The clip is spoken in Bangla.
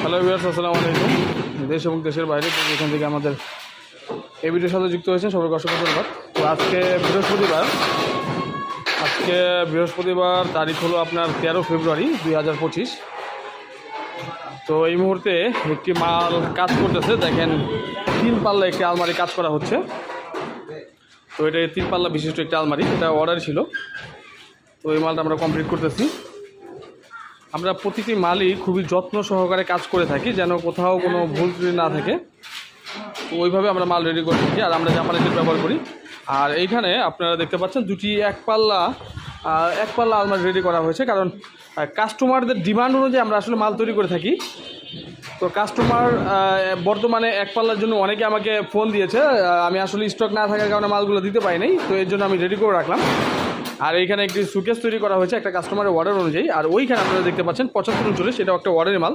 হ্যালো ভিউয়ার্স, আসসালামু আলাইকুম। দেশ এবং দেশের বাইরে যেখান থেকে আমাদের এই ভিডিওর সাথে যুক্ত হয়েছেন সবাইকে অসংখ্য ধন্যবাদ। তো আজকে বৃহস্পতিবার তারিখ হলো আপনার 13 ফেব্রুয়ারি 2025। তো এই মুহূর্তে একটি মাল কাজ করতেছে, দেখেন 3 পাল্লা একটি আলমারি কাজ করা হচ্ছে। তো এটা 3 পাল্লা বিশিষ্ট একটি আলমারি, এটা অর্ডার ছিল। তো এই মালটা আমরা কমপ্লিট করতেছি। আমরা প্রতিটি মালই খুবই যত্ন সহকারে কাজ করে থাকি, যেন কোথাও কোনো ভুল ত্রুটি না থাকে। তো ওইভাবে আমরা মাল রেডি করে থাকি, আর আমরা জাপানি তেল ব্যবহার করি। আর এইখানে আপনারা দেখতে পাচ্ছেন দুটি এক পাল্লা আলমারি রেডি করা হয়েছে, কারণ কাস্টমারদের ডিমান্ড অনুযায়ী আমরা আসলে মাল তৈরি করে থাকি। তো কাস্টমার বর্তমানে এক পাল্লার জন্য অনেকে আমাকে ফোন দিয়েছে, আমি আসলে স্টক না থাকার কারণে মালগুলো দিতে পারি নাই। তো এর জন্য আমি রেডি করে রাখলাম। আর এইখানে একটি সুকেস তৈরি করা হয়েছে একটা কাস্টমারের অর্ডার অনুযায়ী। আর ওইখানে আপনারা দেখতে পাচ্ছেন 75 39, এটাও একটা অর্ডারের মাল।